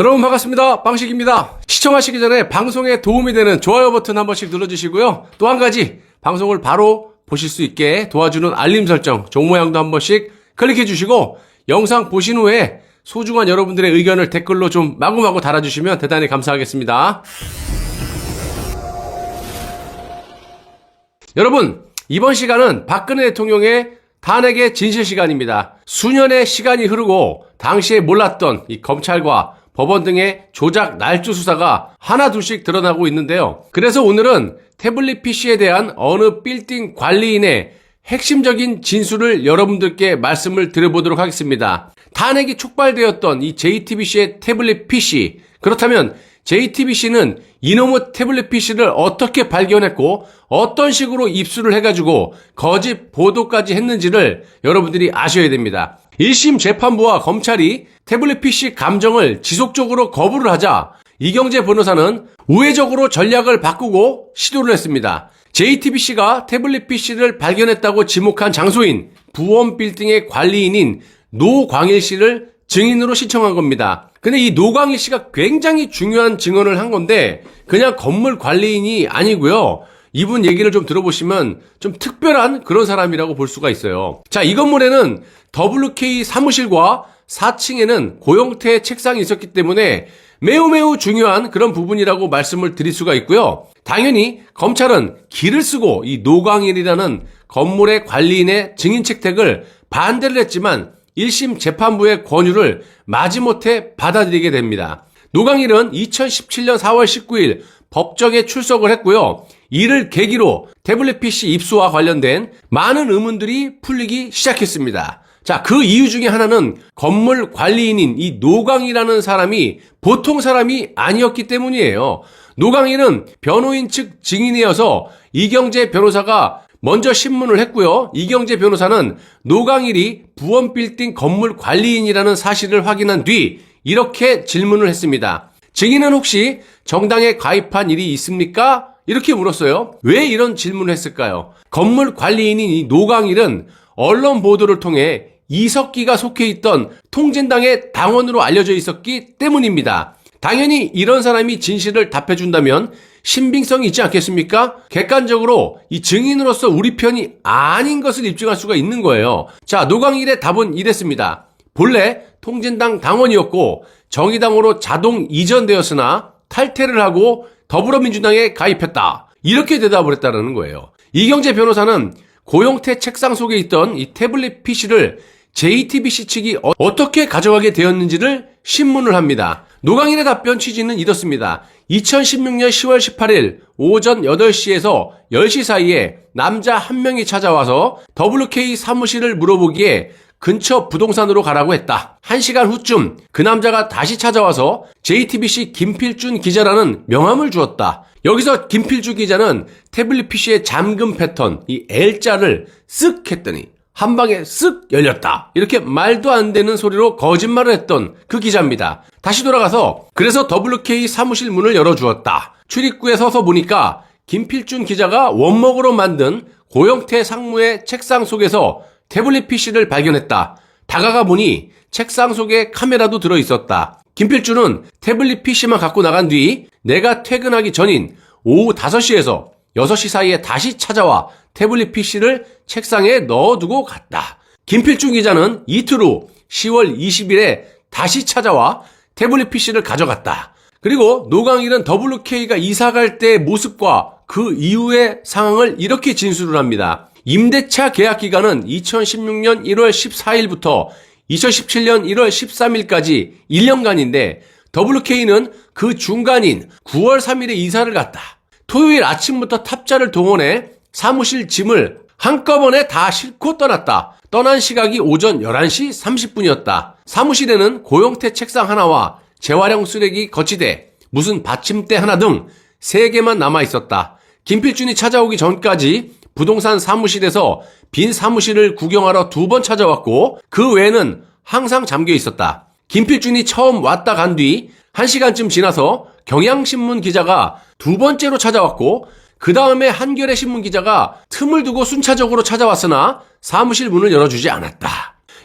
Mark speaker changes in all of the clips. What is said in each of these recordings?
Speaker 1: 여러분 반갑습니다. 빵식입니다. 시청하시기 전에 방송에 도움이 되는 좋아요 버튼 한 번씩 눌러주시고요. 또 한 가지 방송을 바로 보실 수 있게 도와주는 알림 설정 종 모양도 한 번씩 클릭해 주시고 영상 보신 후에 소중한 여러분들의 의견을 댓글로 좀 마구마구 달아주시면 대단히 감사하겠습니다. 여러분, 이번 시간은 박근혜 대통령의 탄핵의 진실 시간입니다. 수년의 시간이 흐르고 당시에 몰랐던 이 검찰과 법원 등의 조작 날조 수사가 하나둘씩 드러나고 있는데요. 그래서 오늘은 태블릿 PC에 대한 어느 빌딩 관리인의 핵심적인 진술을 여러분들께 말씀을 드려보도록 하겠습니다. 탄핵이 촉발되었던 이 JTBC의 태블릿 PC, 그렇다면 JTBC는 이놈의 태블릿 PC를 어떻게 발견했고 어떤 식으로 입수를 해가지고 거짓 보도까지 했는지를 여러분들이 아셔야 됩니다. 1심 재판부와 검찰이 태블릿 PC 감정을 지속적으로 거부를 하자 이경재 변호사는 우회적으로 전략을 바꾸고 시도를 했습니다. JTBC가 태블릿 PC를 발견했다고 지목한 장소인 부원빌딩의 관리인인 노광일 씨를 증인으로 신청한 겁니다. 근데 이 노광일 씨가 굉장히 중요한 증언을 한 건데 그냥 건물 관리인이 아니고요. 이분 얘기를 좀 들어보시면 좀 특별한 그런 사람이라고 볼 수가 있어요. 자, 이 건물에는 WK 사무실과 4층에는 고영태 책상이 있었기 때문에 매우 중요한 그런 부분이라고 말씀을 드릴 수가 있고요. 당연히 검찰은 기를 쓰고 이 노광일이라는 건물의 관리인의 증인 채택을 반대를 했지만 1심 재판부의 권유를 마지못해 받아들이게 됩니다. 노광일은 2017년 4월 19일 법정에 출석을 했고요. 이를 계기로 태블릿 PC 입수와 관련된 많은 의문들이 풀리기 시작했습니다. 자, 그 이유 중에 하나는 건물 관리인인 이 노광일이라는 사람이 보통 사람이 아니었기 때문이에요. 노광일은 변호인 측 증인이어서 이경재 변호사가 먼저 신문을 했고요. 이경재 변호사는 노광일이 부원빌딩 건물 관리인이라는 사실을 확인한 뒤 이렇게 질문을 했습니다. 증인은 혹시 정당에 가입한 일이 있습니까? 이렇게 물었어요. 왜 이런 질문을 했을까요? 건물 관리인인 이 노광일은 언론 보도를 통해 이석기가 속해 있던 통진당의 당원으로 알려져 있었기 때문입니다. 당연히 이런 사람이 진실을 답해준다면 신빙성이 있지 않겠습니까? 객관적으로 이 증인으로서 우리 편이 아닌 것을 입증할 수가 있는 거예요. 자, 노광일의 답은 이랬습니다. 본래 통진당 당원이었고 정의당으로 자동 이전되었으나 탈퇴를 하고 더불어민주당에 가입했다. 이렇게 대답을 했다는 거예요. 이경재 변호사는 고영태 책상 속에 있던 이 태블릿 PC를 JTBC 측이 어떻게 가져가게 되었는지를 신문을 합니다. 노광일의 답변 취지는 이렇습니다. 2016년 10월 18일 오전 8시에서 10시 사이에 남자 한 명이 찾아와서 WK 사무실을 물어보기에 근처 부동산으로 가라고 했다. 1시간 후쯤 그 남자가 다시 찾아와서 JTBC 김필준 기자라는 명함을 주었다. 여기서 김필준 기자는 태블릿 PC의 잠금 패턴, 이 L자를 쓱 했더니 한 방에 쓱 열렸다. 이렇게 말도 안 되는 소리로 거짓말을 했던 그 기자입니다. 다시 돌아가서 그래서 WK 사무실 문을 열어주었다. 출입구에 서서 보니까 김필준 기자가 원목으로 만든 고영태 상무의 책상 속에서 태블릿 PC를 발견했다. 다가가 보니 책상 속에 카메라도 들어있었다. 김필준은 태블릿 PC만 갖고 나간 뒤 내가 퇴근하기 전인 오후 5시에서 6시 사이에 다시 찾아와 태블릿 PC를 책상에 넣어두고 갔다. 김필준 기자는 이틀 후 10월 20일에 다시 찾아와 태블릿 PC를 가져갔다. 그리고 노광일은 WK가 이사갈 때의 모습과 그 이후의 상황을 이렇게 진술을 합니다. 임대차 계약 기간은 2016년 1월 14일부터 2017년 1월 13일까지 1년간인데 WK는 그 중간인 9월 3일에 이사를 갔다. 토요일 아침부터 탑자를 동원해 사무실 짐을 한꺼번에 다 싣고 떠났다. 떠난 시각이 오전 11시 30분이었다. 사무실에는 고영태 책상 하나와 재활용 쓰레기 거치대, 무슨 받침대 하나 등 3개만 남아있었다. 김필준이 찾아오기 전까지 부동산 사무실에서 빈 사무실을 구경하러 2번 찾아왔고 그 외에는 항상 잠겨 있었다. 김필준이 처음 왔다 간 뒤 1시간쯤 지나서 경향신문 기자가 2번째로 찾아왔고 그 다음에 한겨레 신문 기자가 틈을 두고 순차적으로 찾아왔으나 사무실 문을 열어주지 않았다.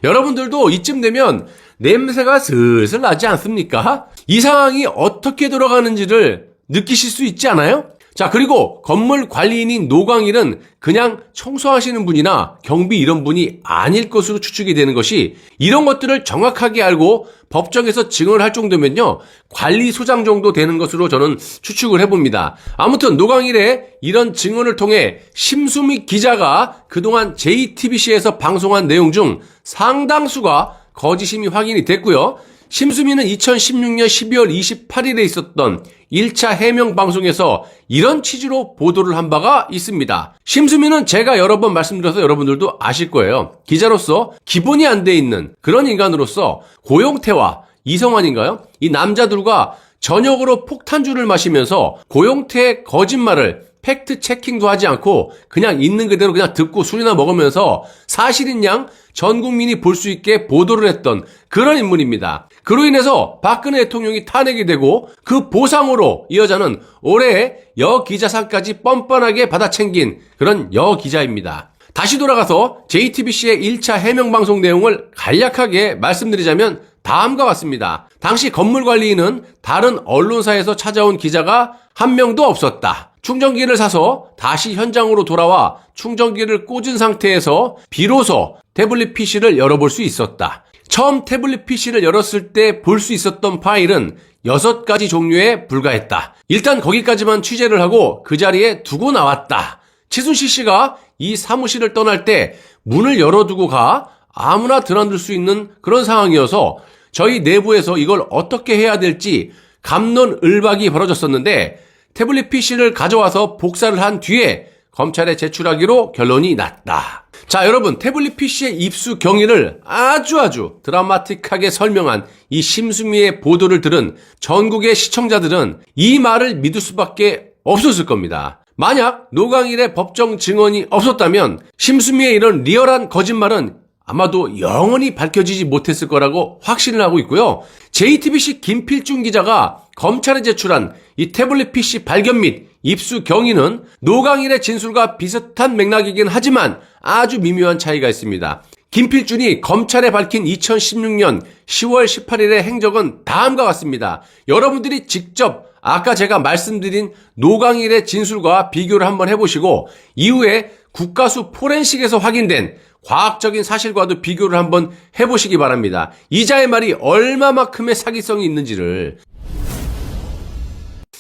Speaker 1: 여러분들도 이쯤 되면 냄새가 슬슬 나지 않습니까? 이 상황이 어떻게 돌아가는지를 느끼실 수 있지 않아요? 자, 그리고 건물 관리인인 노광일은 그냥 청소하시는 분이나 경비 이런 분이 아닐 것으로 추측이 되는 것이, 이런 것들을 정확하게 알고 법정에서 증언을 할 정도면요, 관리소장 정도 되는 것으로 저는 추측을 해봅니다. 아무튼 노광일의 이런 증언을 통해 심수미 기자가 그동안 JTBC에서 방송한 내용 중 상당수가 거짓임이 확인이 됐고요. 심수미는 2016년 12월 28일에 있었던 1차 해명 방송에서 이런 취지로 보도를 한 바가 있습니다. 심수미는 제가 여러 번 말씀드려서 여러분들도 아실 거예요. 기자로서 기본이 안 돼 있는 그런 인간으로서 고용태와 이성환인가요? 이 남자들과 저녁으로 폭탄주를 마시면서 고용태의 거짓말을 팩트 체킹도 하지 않고 그냥 있는 그대로 그냥 듣고 술이나 먹으면서 사실인 양 전 국민이 볼 수 있게 보도를 했던 그런 인물입니다. 그로 인해서 박근혜 대통령이 탄핵이 되고 그 보상으로 이 여자는 올해 여기자상까지 뻔뻔하게 받아챙긴 그런 여기자입니다. 다시 돌아가서 JTBC의 1차 해명방송 내용을 간략하게 말씀드리자면 다음과 같습니다. 당시 건물관리인은 다른 언론사에서 찾아온 기자가 한 명도 없었다. 충전기를 사서 다시 현장으로 돌아와 충전기를 꽂은 상태에서 비로소 태블릿 PC를 열어볼 수 있었다. 처음 태블릿 PC를 열었을 때 볼 수 있었던 파일은 6가지 종류에 불과했다. 일단 거기까지만 취재를 하고 그 자리에 두고 나왔다. 최순실 씨가 이 사무실을 떠날 때 문을 열어두고 가 아무나 드나들 수 있는 그런 상황이어서 저희 내부에서 이걸 어떻게 해야 될지 갑론을박이 벌어졌었는데, 태블릿 PC를 가져와서 복사를 한 뒤에 검찰에 제출하기로 결론이 났다. 자, 여러분, 태블릿 PC의 입수 경위를 아주 드라마틱하게 설명한 이 심수미의 보도를 들은 전국의 시청자들은 이 말을 믿을 수밖에 없었을 겁니다. 만약 노광일의 법정 증언이 없었다면 심수미의 이런 리얼한 거짓말은 아마도 영원히 밝혀지지 못했을 거라고 확신을 하고 있고요. JTBC 김필중 기자가 검찰에 제출한 이 태블릿 PC 발견 및 입수 경위는 노광일의 진술과 비슷한 맥락이긴 하지만 아주 미묘한 차이가 있습니다. 김필준이 검찰에 밝힌 2016년 10월 18일의 행적은 다음과 같습니다. 여러분들이 직접 아까 제가 말씀드린 노광일의 진술과 비교를 한번 해보시고 이후에 국가수 포렌식에서 확인된 과학적인 사실과도 비교를 한번 해보시기 바랍니다. 이자의 말이 얼마만큼의 사기성이 있는지를.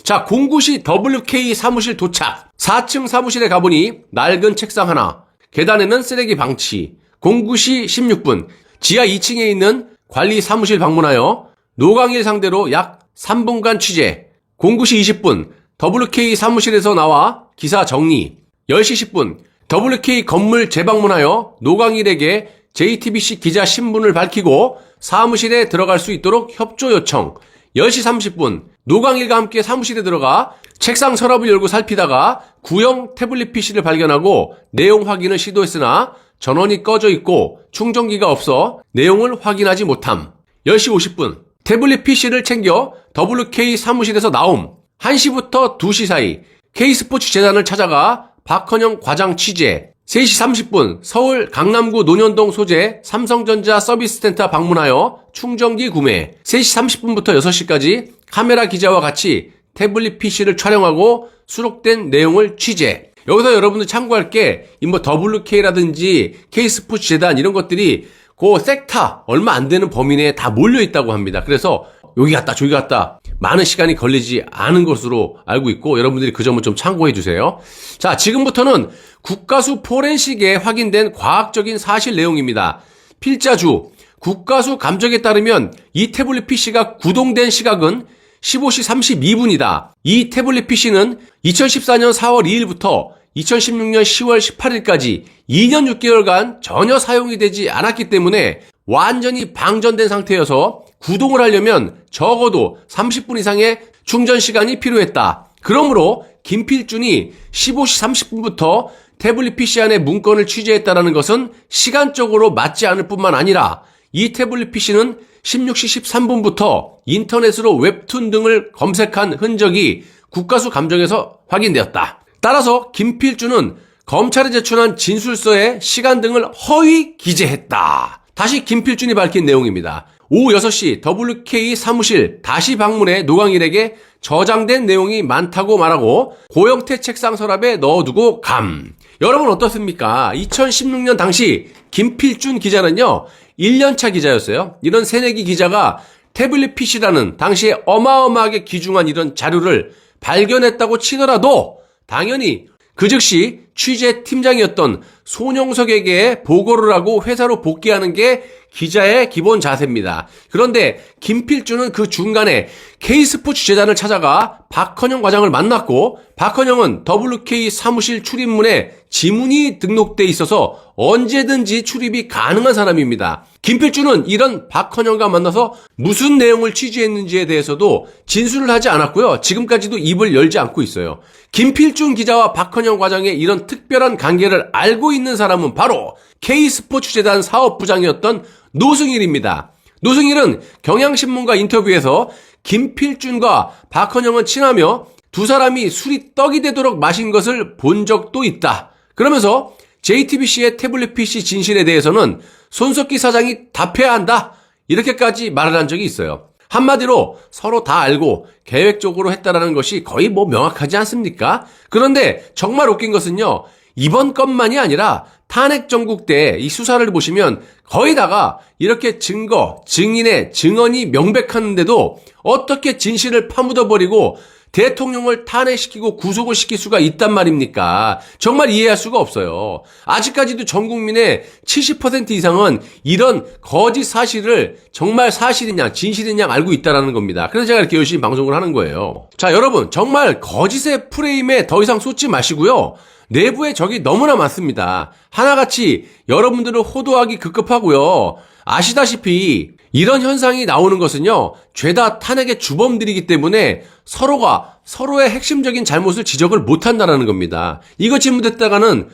Speaker 1: 자, 공구시 WK 사무실 도착. 4층 사무실에 가보니 낡은 책상 하나, 계단에는 쓰레기 방치. 공구시 16분, 지하 2층에 있는 관리 사무실 방문하여 노광일 상대로 약 3분간 취재. 공구시 20분, WK 사무실에서 나와 기사 정리. 10시 10분, WK 건물 재방문하여 노광일에게 JTBC 기자 신분을 밝히고 사무실에 들어갈 수 있도록 협조 요청. 10시 30분, 노광일과 함께 사무실에 들어가 책상 서랍을 열고 살피다가 구형 태블릿 PC를 발견하고 내용 확인을 시도했으나 전원이 꺼져 있고 충전기가 없어 내용을 확인하지 못함. 10시 50분, 태블릿 PC를 챙겨 WK 사무실에서 나옴. 1시부터 2시 사이 K스포츠 재단을 찾아가 박헌영 과장 취재. 3시 30분 서울 강남구 논현동 소재 삼성전자 서비스센터 방문하여 충전기 구매. 3시 30분부터 6시까지 카메라 기자와 같이 태블릿 PC를 촬영하고 수록된 내용을 취재. 여기서 여러분들 참고할 게 이 뭐 WK라든지 K스포츠 재단 이런 것들이 그 섹터 얼마 안 되는 범위 내에 다 몰려 있다고 합니다. 그래서 여기 갔다 저기 갔다 많은 시간이 걸리지 않은 것으로 알고 있고 여러분들이 그 점을 좀 참고해 주세요. 자, 지금부터는 국가수 포렌식에 확인된 과학적인 사실 내용입니다. 필자주, 국가수 감정에 따르면 이 태블릿 PC가 구동된 시각은 15시 32분이다. 이 태블릿 PC는 2014년 4월 2일부터 2016년 10월 18일까지 2년 6개월간 전혀 사용이 되지 않았기 때문에 완전히 방전된 상태여서 구동을 하려면 적어도 30분 이상의 충전 시간이 필요했다. 그러므로 김필준이 15시 30분부터 태블릿 PC 안에 문건을 취재했다는 것은 시간적으로 맞지 않을 뿐만 아니라 이 태블릿 PC는 16시 13분부터 인터넷으로 웹툰 등을 검색한 흔적이 국가수 감정에서 확인되었다. 따라서 김필준은 검찰에 제출한 진술서에 시간 등을 허위 기재했다. 다시 김필준이 밝힌 내용입니다. 오후 6시 WK 사무실 다시 방문해 노광일에게 저장된 내용이 많다고 말하고 고영태 책상 서랍에 넣어두고 감. 여러분 어떻습니까? 2016년 당시 김필준 기자는요, 1년차 기자였어요. 이런 새내기 기자가 태블릿 PC라는 당시에 어마어마하게 귀중한 이런 자료를 발견했다고 치더라도 당연히 그 즉시 취재팀장이었던 손영석에게 보고를 하고 회사로 복귀하는 게 기자의 기본 자세입니다. 그런데 김필준은 그 중간에 K스포츠 재단을 찾아가 박헌영 과장을 만났고, 박헌영은 WK 사무실 출입문에 지문이 등록돼 있어서 언제든지 출입이 가능한 사람입니다. 김필준은 이런 박헌영과 만나서 무슨 내용을 취재했는지에 대해서도 진술을 하지 않았고요. 지금까지도 입을 열지 않고 있어요. 김필준 기자와 박헌영 과장의 이런 특별한 관계를 알고 있는 사람은 바로 K스포츠재단 사업부장이었던 노승일입니다. 노승일은 경향신문과 인터뷰에서 김필준과 박헌영은 친하며 두 사람이 술이 떡이 되도록 마신 것을 본 적도 있다. 그러면서 JTBC의 태블릿 PC 진실에 대해서는 손석희 사장이 답해야 한다. 이렇게까지 말을 한 적이 있어요. 한마디로 서로 다 알고 계획적으로 했다라는 것이 거의 명확하지 않습니까? 그런데 정말 웃긴 것은요, 이번 건만이 아니라 탄핵 정국 때 이 수사를 보시면 거의 다가 이렇게 증거, 증인의 증언이 명백한데도 어떻게 진실을 파묻어버리고 대통령을 탄핵시키고 구속을 시킬 수가 있단 말입니까? 정말 이해할 수가 없어요. 아직까지도 전 국민의 70% 이상은 이런 거짓 사실을 정말 사실이냐 진실이냐 알고 있다는 겁니다. 그래서 제가 이렇게 열심히 방송을 하는 거예요. 자, 여러분 정말 거짓의 프레임에 더 이상 쏟지 마시고요. 내부에 적이 너무나 많습니다. 하나같이 여러분들을 호도하기 급급하고요. 아시다시피 이런 현상이 나오는 것은요, 죄다 탄핵의 주범들이기 때문에 서로가 서로의 핵심적인 잘못을 지적을 못한다는 겁니다. 이거 질문됐다가는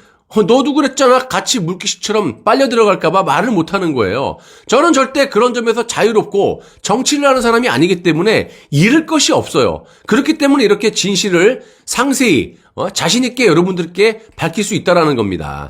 Speaker 1: 너도 그랬잖아 같이 물귀신처럼 빨려 들어갈까봐 말을 못하는 거예요. 저는 절대 그런 점에서 자유롭고 정치를 하는 사람이 아니기 때문에 잃을 것이 없어요. 그렇기 때문에 이렇게 진실을 상세히 자신 있게 여러분들께 밝힐 수 있다는 겁니다.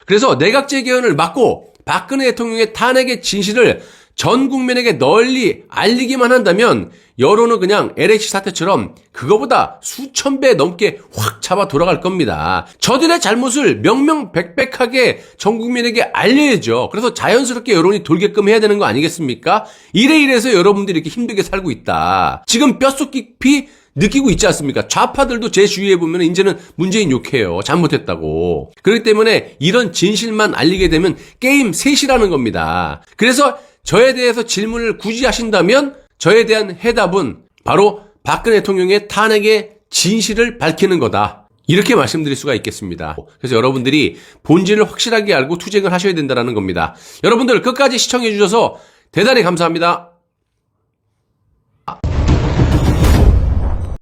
Speaker 1: 그래서 내각 재개헌을 막고 박근혜 대통령의 탄핵의 진실을 전 국민에게 널리 알리기만 한다면 여론은 그냥 LH 사태처럼 그거보다 수천 배 넘게 확 잡아 돌아갈 겁니다. 저들의 잘못을 명명백백하게 전 국민에게 알려야죠. 그래서 자연스럽게 여론이 돌게끔 해야 되는 거 아니겠습니까? 이래서 여러분들이 이렇게 힘들게 살고 있다. 지금 뼛속 깊이 느끼고 있지 않습니까? 좌파들도 제 주위에 보면 이제는 문재인 욕해요. 잘못했다고. 그렇기 때문에 이런 진실만 알리게 되면 게임 셋이라는 겁니다. 그래서 저에 대해서 질문을 굳이 하신다면 저에 대한 해답은 바로 박근혜 대통령의 탄핵의 진실을 밝히는 거다. 이렇게 말씀드릴 수가 있겠습니다. 그래서 여러분들이 본질을 확실하게 알고 투쟁을 하셔야 된다는 겁니다. 여러분들 끝까지 시청해 주셔서 대단히 감사합니다.